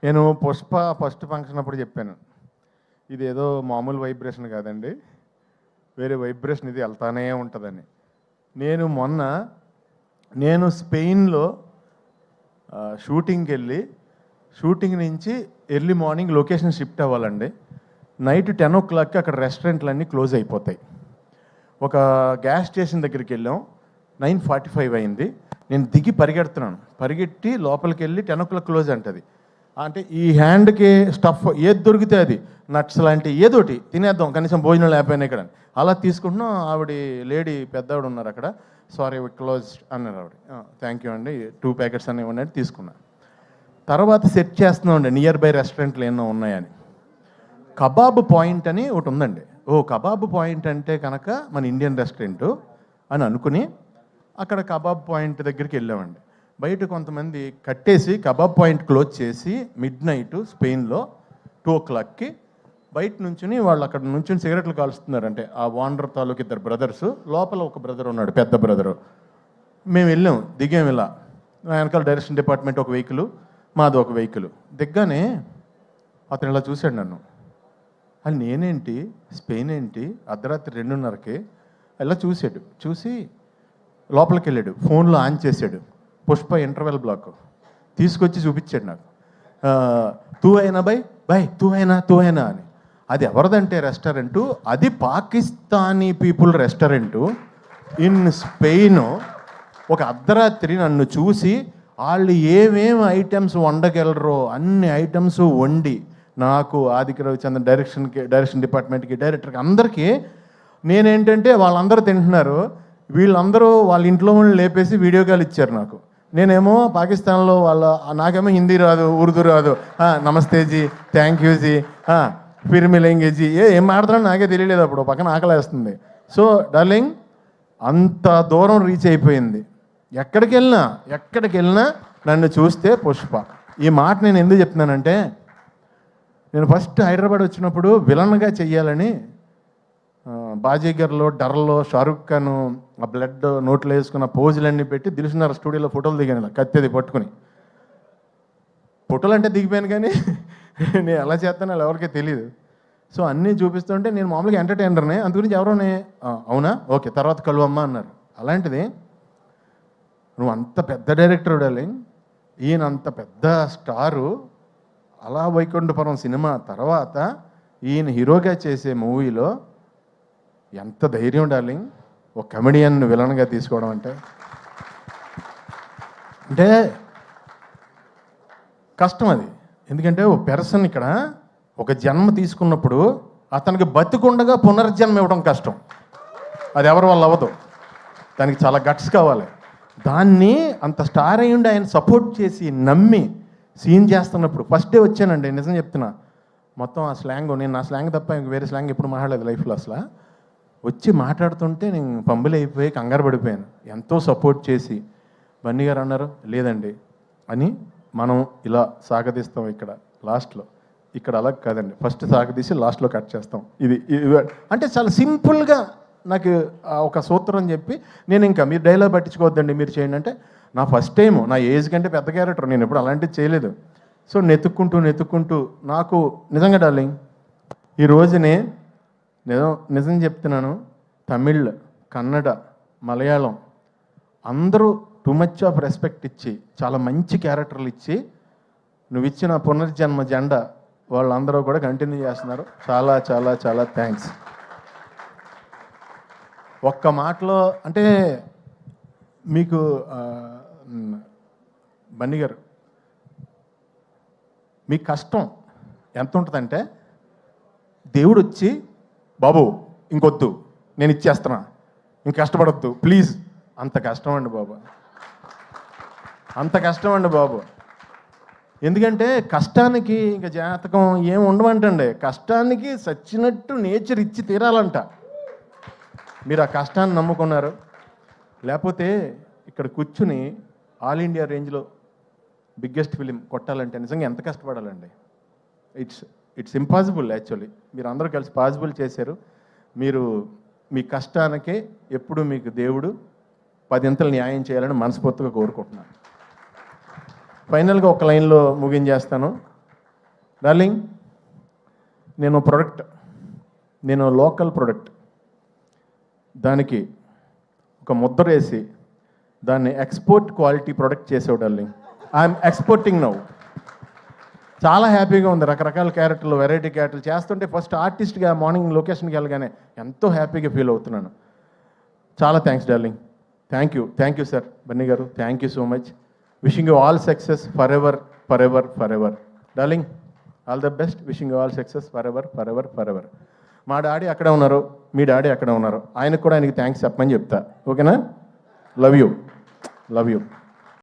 నేను Pushpa first function అప్పుడు చెప్పాను, ఇదేదో మామూలు వైబ్రేషన్ కాదండి, వేరే వైబ్రేషన్ ఇది వెళ్తానే ఉంటుందని. నేను స్పెయిన్లో షూటింగ్కి వెళ్ళి షూటింగ్ నుంచి ఎర్లీ మార్నింగ్ లొకేషన్ షిఫ్ట్ అవ్వాలండి. నైట్ 10 o'clockకి అక్కడ రెస్టారెంట్లన్నీ క్లోజ్ అయిపోతాయి. ఒక గ్యాస్ స్టేషన్ దగ్గరికి వెళ్ళాం, 9:45 అయింది. నేను దిగి పరిగెట్టి లోపలికి వెళ్ళి 10 o'clock క్లోజ్ అంటది. అంటే ఈ హ్యాండ్కి స్టఫ్ ఏది దొరికితే అది, నట్స్ లాంటి ఏదోటి తినేద్దాం, కనీసం భోజనం లేకపోయినా ఇక్కడ అలా తీసుకుంటున్నాం. ఆవిడ లేడీ పెద్దవాడు ఉన్నారు అక్కడ, సారీ క్లోజ్ అన్నారు ఆవిడ. థ్యాంక్ యూ అండి, 2 ప్యాకెట్స్ అని ఇవ్వండి తీసుకున్నా. తర్వాత సెట్ చేస్తున్నామండి నియర్ బై రెస్టారెంట్లు ఏమో ఉన్నాయని. కబాబ్ పాయింట్ అని ఒకటి ఉందండి. కబాబ్ పాయింట్ అంటే కనుక మన ఇండియన్ రెస్టారెంట్ అని అనుకుని అక్కడ కబాబ్ పాయింట్ దగ్గరికి వెళ్ళామండి. బయట కొంతమంది కట్టేసి కబాబ్ పాయింట్ క్లోజ్ చేసి midnight స్పెయిన్లో 2 o'clockకి బయట నుంచుని వాళ్ళు అక్కడ నుంచి సిగరెట్లు కాలుస్తున్నారంటే ఆ వాండర్ తాలూకు 2 brothers, లోపల ఒక బ్రదర్ ఉన్నాడు, పెద్ద బ్రదరు. మేము వెళ్ళాం, దిగాం. ఇలా వెనకాల డైరెక్షన్ డిపార్ట్మెంట్ ఒక వెహికల్, మాది ఒక వెహికల్. దిగ్గానే అతను ఇలా చూశాడు నన్ను. అది నేనేంటి, స్పెయిన్ ఏంటి, అర్ధరాత్రి 2:30కి ఇలా చూశాడు. చూసి లోపలికి వెళ్ళాడు, ఫోన్లో ఆన్ చేశాడు. పుష్ప ఇంటర్వెల్ బ్లాక్ తీసుకొచ్చి చూపించాడు నాకు. తూ అయినా తూ అయినా అని. అది ఎవరిదంటే రెస్టారెంటు, అది Pakistani people restaurant in Spain. ఒక అర్ధరాత్రి నన్ను చూసి వాళ్ళు ఏమేమి ఐటమ్స్ వండగలరో అన్ని ఐటమ్స్ వండి నాకు, ఆదిత్య రవిచంద్రన్ డైరెక్షన్ డిపార్ట్మెంట్కి, డైరెక్టర్కి, అందరికీ నేనేంటంటే వాళ్ళందరూ తింటున్నారు, వీళ్ళందరూ వాళ్ళ ఇంట్లో వాళ్ళని లేపేసి వీడియో కాల్ ఇచ్చారు నాకు. నేనేమో పాకిస్తాన్లో నాకేమో హిందీ రాదు, ఉర్దూ రాదు. నమస్తే G, thank you G, Phir మిలేంగే G, ఏం మాట్లాడుతున్నా నాకే తెలియలేదు. అప్పుడు పక్కన ఆకలేస్తుంది. సో డార్లింగ్, అంత దూరం రీచ్ అయిపోయింది. ఎక్కడికి వెళ్ళినా నన్ను చూస్తే పుష్ప. ఈ మాట నేను ఎందుకు చెప్తున్నానంటే, నేను ఫస్ట్ హైదరాబాద్ వచ్చినప్పుడు విలన్గా చెయ్యాలని బాజీగర్లో, డర్లో షారుఖ్ ఖాన్ ఆ బ్లడ్ నోట్లో వేసుకున్న పోజులన్నీ పెట్టి దిల్సుఖ్నగర్ స్టూడియోలో ఫోటోలు దిగాను, కత్తెది పట్టుకుని. ఫోటోలు అంటే దిగిపోయాను, కానీ నేను ఎలా చేస్తానో అలా ఎవరికీ తెలియదు. సో అన్నీ చూపిస్తుంటే నేను మామూలుగా ఎంటర్టైనర్నే, అందు గురించి ఎవరోనే అవునా ఓకే తర్వాత కలువమ్మా అన్నారు. అలాంటిది నువ్వు అంత పెద్ద డైరెక్టర్ డార్లింగ్, ఈయన అంత పెద్ద స్టారు, అలా వైకుంఠపురం సినిమా తర్వాత ఈయన హీరోగా చేసే మూవీలో ఎంత ధైర్యం డార్లింగ్, ఒక కమెడియన్ విలన్గా తీసుకోవడం అంటే కష్టం అది. ఎందుకంటే ఓ పెర్సన్ ఇక్కడ ఒక జన్మ తీసుకున్నప్పుడు అతనికి బతికుండగా పునర్జన్మ ఇవ్వడం కష్టం. అది ఎవరి వల్ల అవ్వదు, దానికి చాలా గట్స్ కావాలి. దాన్ని అంత స్టార్ అయ్యుండి ఆయన సపోర్ట్ చేసి నమ్మి సీన్ చేస్తున్నప్పుడు ఫస్ట్ డే వచ్చానండి, నిజం చెప్తున్నా. మొత్తం ఆ స్లాంగ్, నేను నా స్లాంగ్ తప్ప ఇంక వేరే స్లాంగ్ ఎప్పుడు మాట్లాడలేదు లైఫ్లో. అసలు వచ్చి మాట్లాడుతుంటే నేను పంబులైపోయి కంగారు పడిపోయాను. ఎంతో సపోర్ట్ చేసి బన్నీ గారు అన్నారు, లేదండి అని మనం ఇలా సాగదీస్తాం ఇక్కడ లాస్ట్లో. ఇక్కడ అలా కాదండి, ఫస్ట్ సాగదీసి లాస్ట్లో కట్ చేస్తాం. ఇది అంటే చాలా సింపుల్గా నాకు ఒక సూత్రం చెప్పి, నేను ఇంకా మీరు డైలాగ్ పట్టించుకోవద్దండి మీరు చేయండి అంటే, నా ఫస్ట్ టైము, నా ఏజ్ కంటే పెద్ద క్యారెక్టర్, నేను ఎప్పుడు అలాంటివి చేయలేదు. సో నెతుక్కుంటూ నాకు నిజంగా డార్లింగ్, ఈ రోజునే నిజం చెప్తున్నాను, తమిళ్, కన్నడ, మలయాళం అందరూ టూ మచ్ ఆఫ్ రెస్పెక్ట్ ఇచ్చి చాలా మంచి క్యారెక్టర్లు ఇచ్చి నువ్వు ఇచ్చిన పునర్జన్మ జెండా వాళ్ళందరూ కూడా కంటిన్యూ చేస్తున్నారు. చాలా చాలా చాలా థ్యాంక్స్. ఒక్క మాటలో అంటే మీకు బన్నీ గారు, మీ కష్టం ఎంత ఉంటుందంటే, దేవుడు వచ్చి బాబు ఇంకొద్దు నేను ఇచ్చేస్తున్నా, ఇంక కష్టపడొద్దు ప్లీజ్, అంత కష్టం అండి బాబు, అంత కష్టం అండి బాబు. ఎందుకంటే కష్టానికి ఇంకా జాతకం ఏం ఉండమంటండి, కష్టానికి సచ్చినట్టు నేచర్ ఇచ్చి తీరాలంట. మీరు ఆ కష్టాన్ని నమ్ముకున్నారు. లేకపోతే ఇక్కడ కూర్చుని ఆల్ ఇండియా రేంజ్లో బిగ్గెస్ట్ ఫిలిం కొట్టాలంటే నిజంగా ఎంత కష్టపడాలండి. It's impossible actually. మీరు అందరూ కలిసి పాసిబుల్ చేశారు. మీరు మీ కష్టానికే ఎప్పుడు మీకు దేవుడు 10 న్యాయం చేయాలని మనస్ఫూర్తిగా కోరుకుంటున్నాను. ఫైనల్గా ఒక లైన్లో ముగించేస్తాను. డార్లింగ్, నేను లోకల్ ప్రొడక్ట్ దానికి ఒక ముద్ర వేసి దాన్ని ఎక్స్పోర్ట్ క్వాలిటీ ప్రొడక్ట్ చేసావు డార్లింగ్. I'm exporting now. చాలా హ్యాపీగా ఉంది. రకరకాల క్యారెక్టర్లు, వెరైటీ క్యారెక్టర్లు చేస్తుంటే ఫస్ట్ ఆర్టిస్ట్గా మార్నింగ్ లొకేషన్కి వెళ్ళగానే ఎంతో హ్యాపీగా ఫీల్ అవుతున్నాను. చాలా thanks darling. Thank you sir Bunny గారు. Thank you so much. Wishing you all success for ever for ever for ever. Darling, all the best. Wishing you all success for ever for ever for ever. మా daddy అక్కడే ఉన్నారు, మీ daddy అక్కడే ఉన్నారు. ఆయనకు కూడా ఆయనకి thanks చెప్పమని చెప్తా. ఓకేనా? Love you.